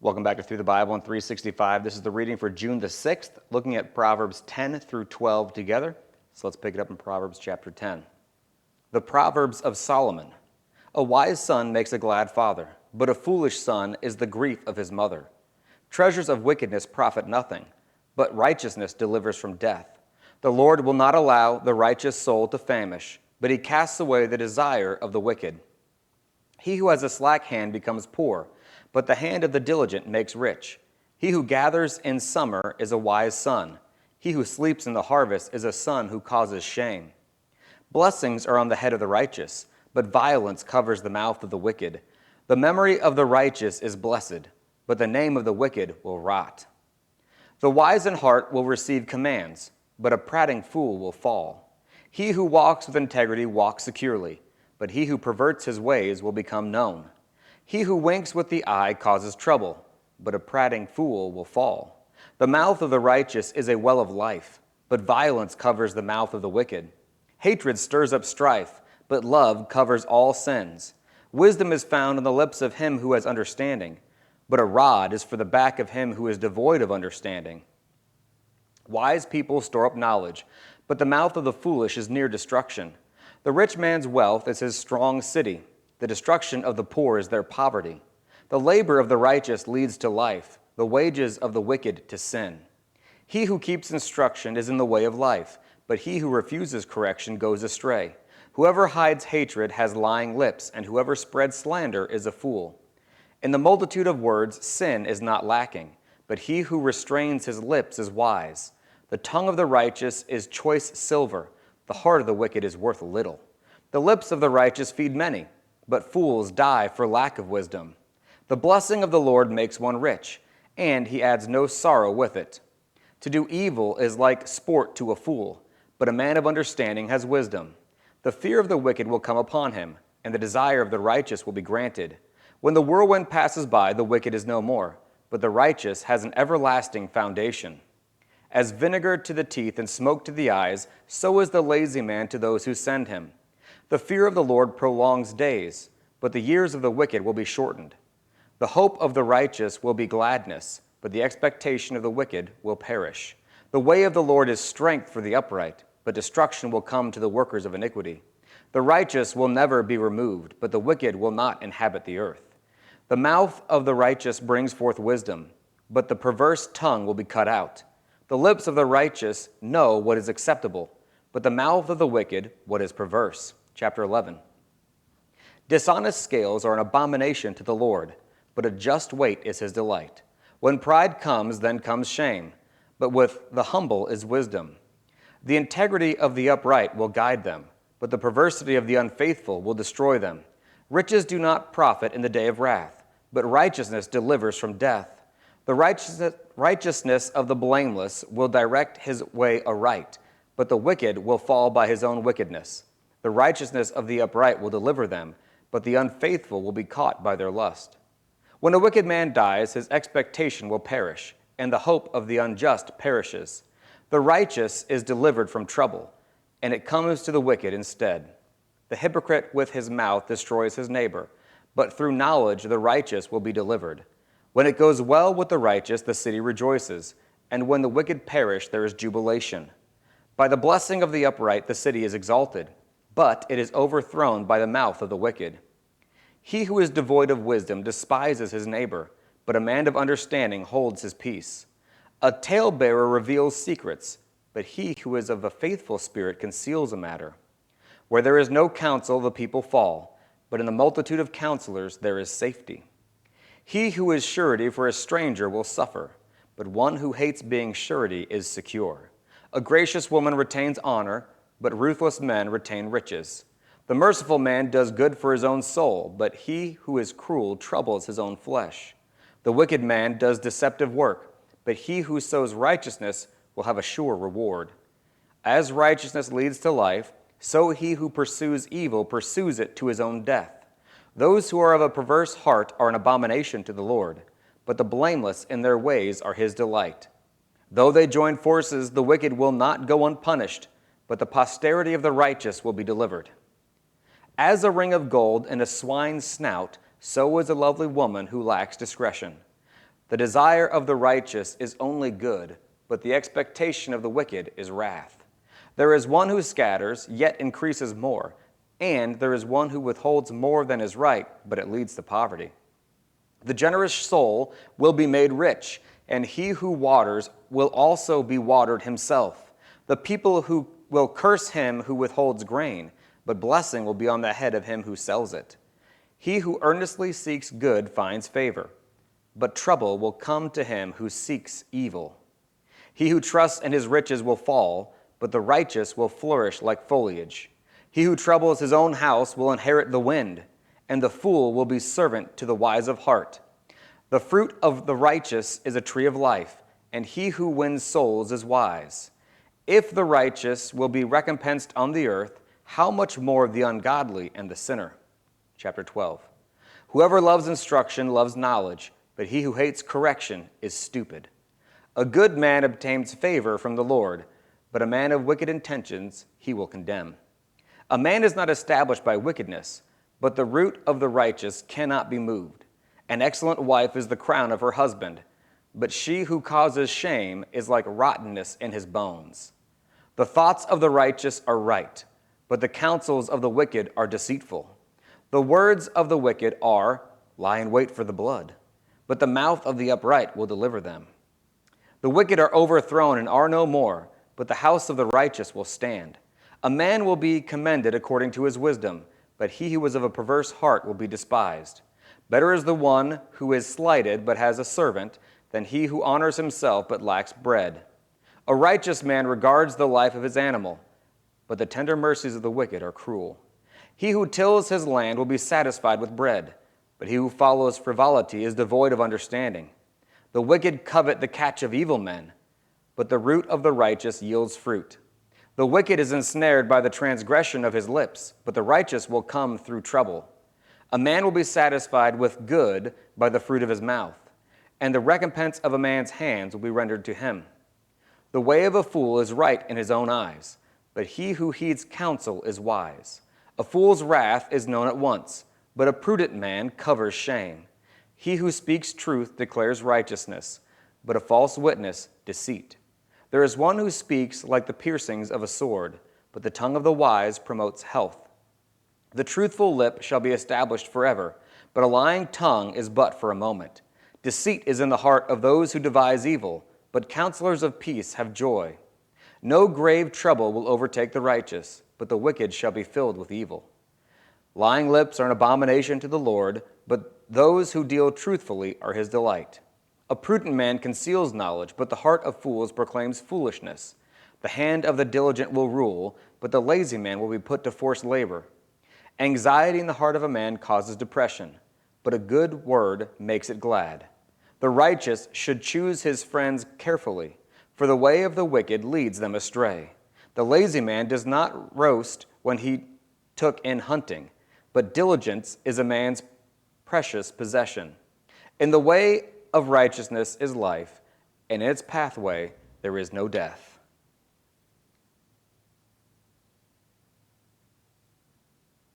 Welcome back to Through the Bible in 365. This is the reading for June the 6th, looking at Proverbs 10 through 12 together. So let's pick it up in Proverbs chapter 10. The Proverbs of Solomon. A wise son makes a glad father, but a foolish son is the grief of his mother. Treasures of wickedness profit nothing, but righteousness delivers from death. The Lord will not allow the righteous soul to famish, but he casts away the desire of the wicked. He who has a slack hand becomes poor, but the hand of the diligent makes rich. He who gathers in summer is a wise son. He who sleeps in the harvest is a son who causes shame. Blessings are on the head of the righteous, but violence covers the mouth of the wicked. The memory of the righteous is blessed, but the name of the wicked will rot. The wise in heart will receive commands, but a prating fool will fall. He who walks with integrity walks securely, but he who perverts his ways will become known. He who winks with the eye causes trouble, but a prating fool will fall. The mouth of the righteous is a well of life, but violence covers the mouth of the wicked. Hatred stirs up strife, but love covers all sins. Wisdom is found on the lips of him who has understanding, but a rod is for the back of him who is devoid of understanding. Wise people store up knowledge, but the mouth of the foolish is near destruction. The rich man's wealth is his strong city. The destruction of the poor is their poverty. The labor of the righteous leads to life, the wages of the wicked to sin. He who keeps instruction is in the way of life, but he who refuses correction goes astray. Whoever hides hatred has lying lips, and whoever spreads slander is a fool. In the multitude of words, sin is not lacking, but he who restrains his lips is wise. The tongue of the righteous is choice silver. The heart of the wicked is worth little. The lips of the righteous feed many, but fools die for lack of wisdom. The blessing of the Lord makes one rich, and he adds no sorrow with it. To do evil is like sport to a fool, but a man of understanding has wisdom. The fear of the wicked will come upon him, and the desire of the righteous will be granted. When the whirlwind passes by, the wicked is no more, but the righteous has an everlasting foundation. As vinegar to the teeth and smoke to the eyes, so is the lazy man to those who send him. The fear of the Lord prolongs days, but the years of the wicked will be shortened. The hope of the righteous will be gladness, but the expectation of the wicked will perish. The way of the Lord is strength for the upright, but destruction will come to the workers of iniquity. The righteous will never be removed, but the wicked will not inhabit the earth. The mouth of the righteous brings forth wisdom, but the perverse tongue will be cut out. The lips of the righteous know what is acceptable, but the mouth of the wicked what is perverse. Chapter 11. Dishonest scales are an abomination to the Lord, but a just weight is his delight. When pride comes, then comes shame, but with the humble is wisdom. The integrity of the upright will guide them, but the perversity of the unfaithful will destroy them. Riches do not profit in the day of wrath, but righteousness delivers from death. The righteousness of the blameless will direct his way aright, but the wicked will fall by his own wickedness. The righteousness of the upright will deliver them, but the unfaithful will be caught by their lust. When a wicked man dies, his expectation will perish, and the hope of the unjust perishes. The righteous is delivered from trouble, and it comes to the wicked instead. The hypocrite with his mouth destroys his neighbor, but through knowledge the righteous will be delivered. When it goes well with the righteous, the city rejoices, and when the wicked perish, there is jubilation. By the blessing of the upright, the city is exalted, but it is overthrown by the mouth of the wicked. He who is devoid of wisdom despises his neighbor, but a man of understanding holds his peace. A talebearer reveals secrets, but he who is of a faithful spirit conceals a matter. Where there is no counsel, the people fall, but in the multitude of counselors there is safety. He who is surety for a stranger will suffer, but one who hates being surety is secure. A gracious woman retains honor, but ruthless men retain riches. The merciful man does good for his own soul, but he who is cruel troubles his own flesh. The wicked man does deceptive work, but he who sows righteousness will have a sure reward. As righteousness leads to life, so he who pursues evil pursues it to his own death. Those who are of a perverse heart are an abomination to the Lord, but the blameless in their ways are his delight. Though they join forces, the wicked will not go unpunished, but the posterity of the righteous will be delivered. As a ring of gold in a swine's snout, so is a lovely woman who lacks discretion. The desire of the righteous is only good, but the expectation of the wicked is wrath. There is one who scatters, yet increases more, and there is one who withholds more than is right, but it leads to poverty. The generous soul will be made rich, and he who waters will also be watered himself. The people who will curse him who withholds grain, but blessing will be on the head of him who sells it. He who earnestly seeks good finds favor, but trouble will come to him who seeks evil. He who trusts in his riches will fall, but the righteous will flourish like foliage. He who troubles his own house will inherit the wind, and the fool will be servant to the wise of heart. The fruit of the righteous is a tree of life, and he who wins souls is wise. If the righteous will be recompensed on the earth, how much more the ungodly and the sinner? Chapter 12. Whoever loves instruction loves knowledge, but he who hates correction is stupid. A good man obtains favor from the Lord, but a man of wicked intentions he will condemn. A man is not established by wickedness, but the root of the righteous cannot be moved. An excellent wife is the crown of her husband, but she who causes shame is like rottenness in his bones. The thoughts of the righteous are right, but the counsels of the wicked are deceitful. The words of the wicked are, lie in wait for the blood, but the mouth of the upright will deliver them. The wicked are overthrown and are no more, but the house of the righteous will stand. A man will be commended according to his wisdom, but he who is of a perverse heart will be despised. Better is the one who is slighted but has a servant than he who honors himself but lacks bread. A righteous man regards the life of his animal, but the tender mercies of the wicked are cruel. He who tills his land will be satisfied with bread, but he who follows frivolity is devoid of understanding. The wicked covet the catch of evil men, but the root of the righteous yields fruit. The wicked is ensnared by the transgression of his lips, but the righteous will come through trouble. A man will be satisfied with good by the fruit of his mouth, and the recompense of a man's hands will be rendered to him. The way of a fool is right in his own eyes, but he who heeds counsel is wise. A fool's wrath is known at once, but a prudent man covers shame. He who speaks truth declares righteousness, but a false witness deceit. There is one who speaks like the piercings of a sword, but the tongue of the wise promotes health. The truthful lip shall be established forever, but a lying tongue is but for a moment. Deceit is in the heart of those who devise evil, but counselors of peace have joy. No grave trouble will overtake the righteous, but the wicked shall be filled with evil. Lying lips are an abomination to the Lord, but those who deal truthfully are his delight. A prudent man conceals knowledge, but the heart of fools proclaims foolishness. The hand of the diligent will rule, but the lazy man will be put to forced labor. Anxiety in the heart of a man causes depression, but a good word makes it glad. The righteous should choose his friends carefully, for the way of the wicked leads them astray. The lazy man does not roast when he took in hunting, but diligence is a man's precious possession. In the way of righteousness is life, and in its pathway there is no death.